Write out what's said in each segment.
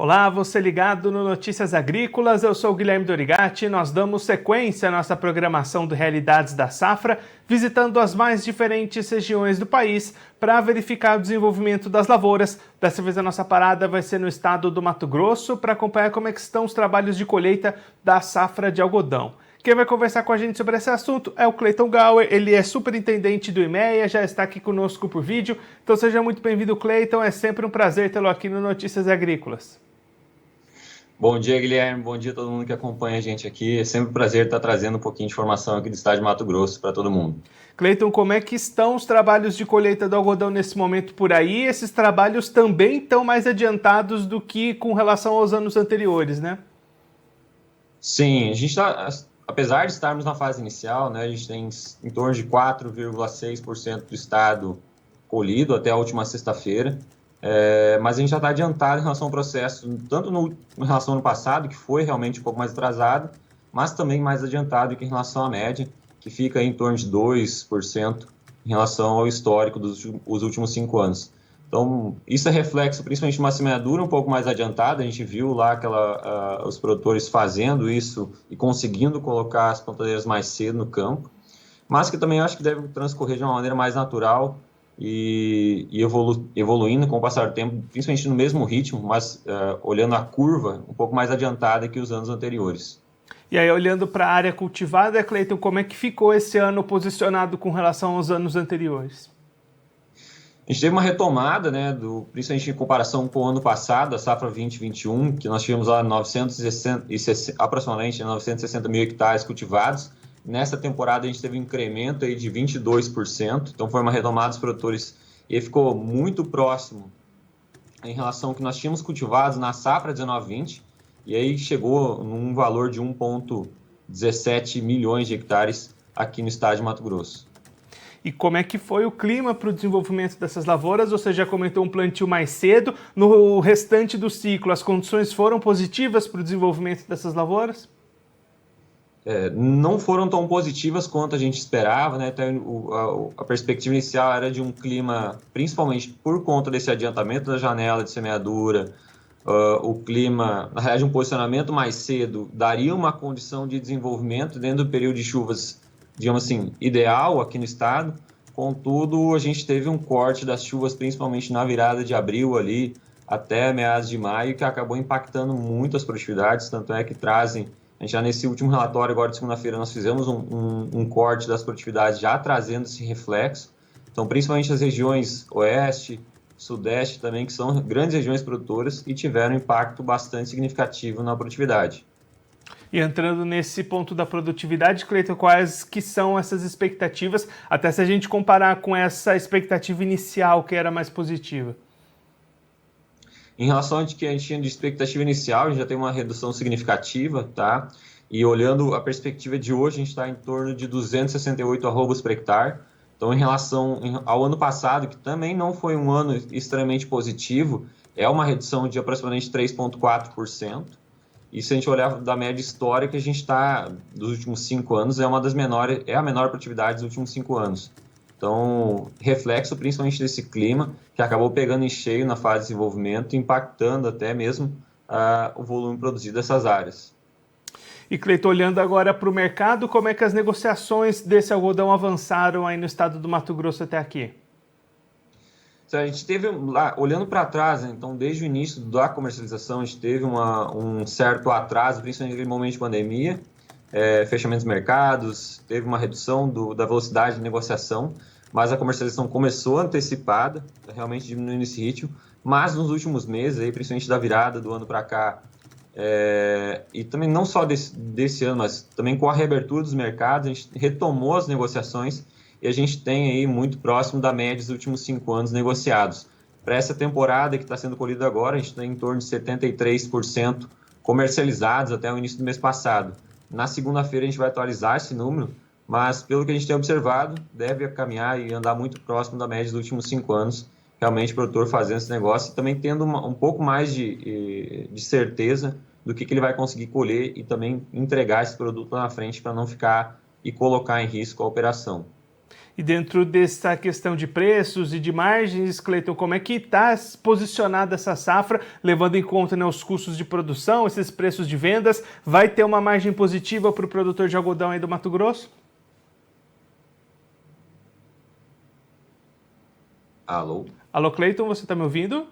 Olá, você ligado no Notícias Agrícolas, eu sou o Guilherme Dorigatti. Nós damos sequência à nossa programação do Realidades da Safra, visitando as mais diferentes regiões do país para verificar o desenvolvimento das lavouras. Dessa vez a nossa parada vai ser no estado do Mato Grosso para acompanhar como é que estão os trabalhos de colheita da safra de algodão. Quem vai conversar com a gente sobre esse assunto é o Cleiton Gauer, ele é superintendente do IMEA, já está aqui conosco por vídeo. Então seja muito bem-vindo, Cleiton, é sempre um prazer tê-lo aqui no Notícias Agrícolas. Bom dia, Guilherme. Bom dia a todo mundo que acompanha a gente aqui. É sempre um prazer estar trazendo um pouquinho de informação aqui do estado de Mato Grosso para todo mundo. Cleiton, como é que estão os trabalhos de colheita do algodão nesse momento por aí? Esses trabalhos também estão mais adiantados do que com relação aos anos anteriores, né? Sim, a gente está, apesar de estarmos na fase inicial, né, a gente tem em torno de 4,6% do estado colhido até a última sexta-feira. Mas a gente já está adiantado em relação ao processo, tanto em relação ao ano passado, que foi realmente um pouco mais atrasado, mas também mais adiantado que em relação à média, que fica em torno de 2% em relação ao histórico dos últimos 5 anos. Então, isso é reflexo principalmente de uma semeadura um pouco mais adiantada. A gente viu lá os produtores fazendo isso e conseguindo colocar as plantadeiras mais cedo no campo, mas que também acho que deve transcorrer de uma maneira mais natural, e evoluindo com o passar do tempo, principalmente no mesmo ritmo, mas olhando a curva um pouco mais adiantada que os anos anteriores. E aí, olhando para a área cultivada, Cleiton, como é que ficou esse ano posicionado com relação aos anos anteriores? A gente teve uma retomada, né, principalmente em comparação com o ano passado, a safra 2021, que nós tivemos lá aproximadamente 960 mil hectares cultivados. Nessa temporada a gente teve um incremento aí de 22%, então foi uma retomada dos produtores e ficou muito próximo em relação ao que nós tínhamos cultivados na safra 19-20, e aí chegou num valor de 1,17 milhões de hectares aqui no estado de Mato Grosso. E como é que foi o clima para o desenvolvimento dessas lavouras? Você já comentou um plantio mais cedo. No restante do ciclo, as condições foram positivas para o desenvolvimento dessas lavouras? Não foram tão positivas quanto a gente esperava, né? Então, a perspectiva inicial era de um clima, principalmente por conta desse adiantamento da janela de semeadura, o clima, na realidade, um posicionamento mais cedo daria uma condição de desenvolvimento dentro do período de chuvas, digamos assim, ideal aqui no estado. Contudo, a gente teve um corte das chuvas, principalmente na virada de abril ali até meados de maio, que acabou impactando muito as produtividades, tanto é que trazem. A gente já nesse último relatório, agora de segunda-feira, nós fizemos um corte das produtividades já trazendo esse reflexo. Então, principalmente as regiões oeste, sudeste também, que são grandes regiões produtoras e tiveram um impacto bastante significativo na produtividade. E entrando nesse ponto da produtividade, Cleiton, quais que são essas expectativas, até se a gente comparar com essa expectativa inicial, que era mais positiva? Em relação ao que a gente tinha de expectativa inicial, a gente já tem uma redução significativa, tá? E olhando a perspectiva de hoje, a gente está em torno de 268 arrobas por hectare. Então, em relação ao ano passado, que também não foi um ano extremamente positivo, é uma redução de aproximadamente 3,4%. E se a gente olhar da média histórica, a gente está, dos últimos 5 anos, é a menor produtividade dos últimos 5 anos. Então, reflexo principalmente desse clima, que acabou pegando em cheio na fase de desenvolvimento, impactando até mesmo o volume produzido dessas áreas. E, Cleiton, olhando agora para o mercado, como é que as negociações desse algodão avançaram aí no estado do Mato Grosso até aqui? A gente teve, lá, olhando para trás, né, então desde o início da comercialização, a gente teve um certo atraso, principalmente naquele momento de pandemia, fechamento dos mercados, teve uma redução da velocidade de negociação, mas a comercialização começou antecipada, realmente diminuindo esse ritmo, mas nos últimos meses, aí, principalmente da virada do ano para cá, e também não só desse ano, mas também com a reabertura dos mercados, a gente retomou as negociações e a gente tem aí muito próximo da média dos últimos 5 anos negociados. Para essa temporada que está sendo colhida agora, a gente tem em torno de 73% comercializados até o início do mês passado. Na segunda-feira a gente vai atualizar esse número, mas pelo que a gente tem observado, deve caminhar e andar muito próximo da média dos últimos 5 anos, realmente o produtor fazendo esse negócio e também tendo um pouco mais de certeza do que ele vai conseguir colher e também entregar esse produto lá na frente para não ficar e colocar em risco a operação. E dentro dessa questão de preços e de margens, Cleiton, como é que está posicionada essa safra, levando em conta, né, os custos de produção, esses preços de vendas? Vai ter uma margem positiva para o produtor de algodão aí do Mato Grosso? Alô? Alô, Cleiton, você está me ouvindo?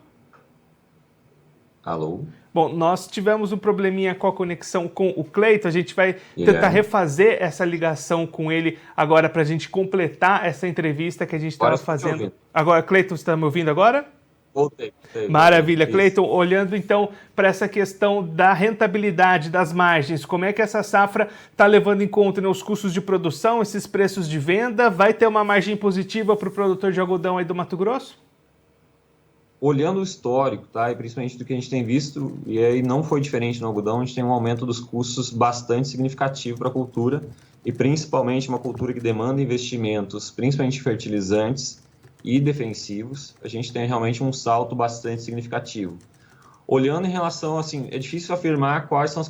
Alô? Bom, nós tivemos um probleminha com a conexão com o Cleiton, a gente vai tentar refazer essa ligação com ele agora para a gente completar essa entrevista que a gente estava fazendo. Agora, Cleiton, você está me ouvindo agora? Voltei. Maravilha, Cleiton, olhando então para essa questão da rentabilidade, das margens, como é que essa safra está levando em conta, né, os custos de produção, esses preços de venda? Vai ter uma margem positiva para o produtor de algodão aí do Mato Grosso? Olhando o histórico, tá, e principalmente do que a gente tem visto, e aí não foi diferente no algodão, a gente tem um aumento dos custos bastante significativo para a cultura, e principalmente uma cultura que demanda investimentos, principalmente fertilizantes e defensivos, a gente tem realmente um salto bastante significativo. Olhando em relação, assim, é difícil afirmar quais são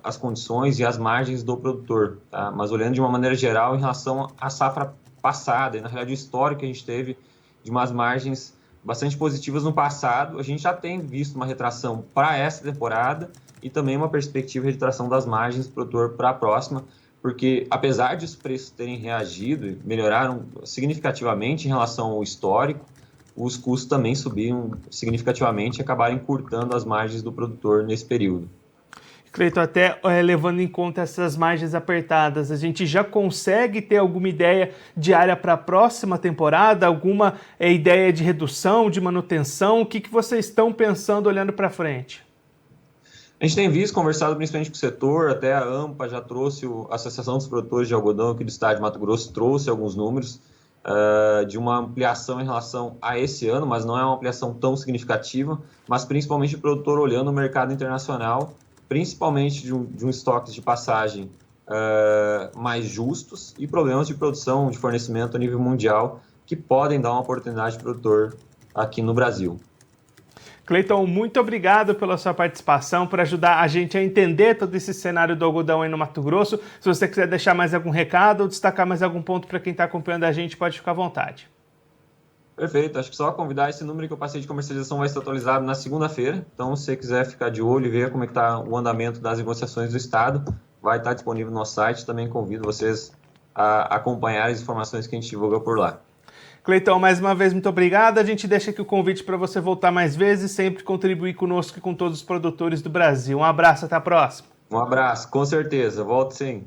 as condições e as margens do produtor, tá? Mas olhando de uma maneira geral em relação à safra passada, e na realidade o histórico que a gente teve de umas margens bastante positivas no passado, a gente já tem visto uma retração para essa temporada e também uma perspectiva de retração das margens do produtor para a próxima, porque apesar de os preços terem reagido e melhoraram significativamente em relação ao histórico, os custos também subiram significativamente e acabaram encurtando as margens do produtor nesse período. Cleiton, até levando em conta essas margens apertadas, a gente já consegue ter alguma ideia de área para a próxima temporada? Alguma ideia de redução, de manutenção? O que vocês estão pensando olhando para frente? A gente tem visto, conversado principalmente com o setor, até a AMPA já trouxe, a Associação dos Produtores de Algodão aqui do estado de Mato Grosso trouxe alguns números de uma ampliação em relação a esse ano, mas não é uma ampliação tão significativa, mas principalmente o produtor olhando o mercado internacional, principalmente de um estoque de passagem mais justos e problemas de produção, de fornecimento a nível mundial, que podem dar uma oportunidade para o produtor aqui no Brasil. Cleiton, muito obrigado pela sua participação, por ajudar a gente a entender todo esse cenário do algodão aí no Mato Grosso. Se você quiser deixar mais algum recado ou destacar mais algum ponto para quem está acompanhando a gente, pode ficar à vontade. Perfeito, acho que só convidar, esse número que eu passei de comercialização vai ser atualizado na segunda-feira, então se você quiser ficar de olho e ver como é que está o andamento das negociações do Estado, vai estar disponível no nosso site, também convido vocês a acompanhar as informações que a gente divulga por lá. Cleiton, mais uma vez, muito obrigado. A gente deixa aqui o convite para você voltar mais vezes e sempre contribuir conosco e com todos os produtores do Brasil. Um abraço, até a próxima. Um abraço, com certeza, volto sim.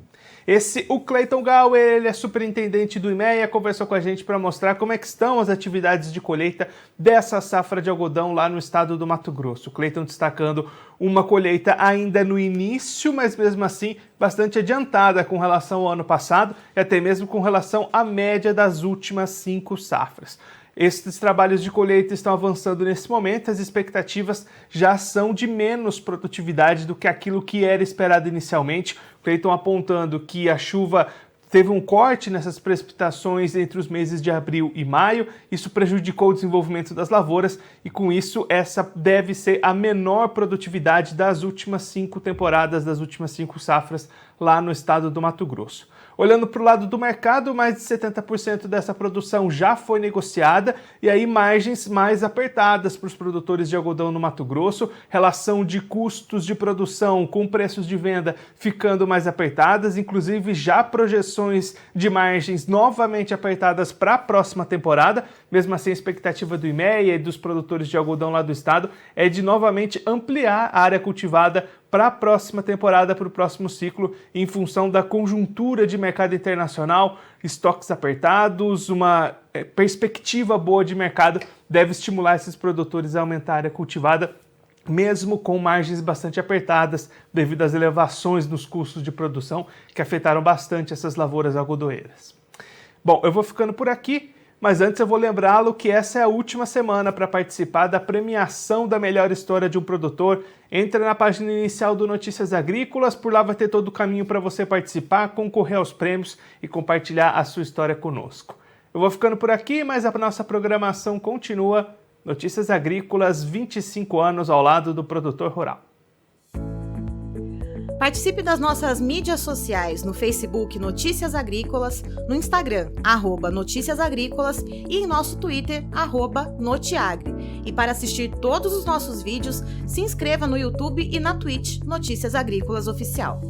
O Cleiton Gauer, ele é superintendente do IMEA, conversou com a gente para mostrar como é que estão as atividades de colheita dessa safra de algodão lá no estado do Mato Grosso. O Cleiton destacando uma colheita ainda no início, mas mesmo assim bastante adiantada com relação ao ano passado e até mesmo com relação à média das últimas 5 safras. Estes trabalhos de colheita estão avançando nesse momento, as expectativas já são de menos produtividade do que aquilo que era esperado inicialmente. O Cleiton apontando que a chuva teve um corte nessas precipitações entre os meses de abril e maio, isso prejudicou o desenvolvimento das lavouras e com isso essa deve ser a menor produtividade das últimas 5 temporadas, das últimas 5 safras lá no estado do Mato Grosso. Olhando para o lado do mercado, mais de 70% dessa produção já foi negociada e aí margens mais apertadas para os produtores de algodão no Mato Grosso, relação de custos de produção com preços de venda ficando mais apertadas, inclusive já projeções de margens novamente apertadas para a próxima temporada. Mesmo assim, a expectativa do IMEA e dos produtores de algodão lá do estado é de novamente ampliar a área cultivada para a próxima temporada, para o próximo ciclo, em função da conjuntura de mercado internacional, estoques apertados, uma perspectiva boa de mercado deve estimular esses produtores a aumentar a área cultivada, mesmo com margens bastante apertadas, devido às elevações nos custos de produção que afetaram bastante essas lavouras algodoeiras. Bom, eu vou ficando por aqui. Mas antes eu vou lembrá-lo que essa é a última semana para participar da premiação da melhor história de um produtor. Entra na página inicial do Notícias Agrícolas, por lá vai ter todo o caminho para você participar, concorrer aos prêmios e compartilhar a sua história conosco. Eu vou ficando por aqui, mas a nossa programação continua. Notícias Agrícolas, 25 anos ao lado do produtor rural. Participe das nossas mídias sociais no Facebook Notícias Agrícolas, no Instagram @Notícias Agrícolas e em nosso Twitter @Notiagre. E para assistir todos os nossos vídeos, se inscreva no YouTube e na Twitch Notícias Agrícolas Oficial.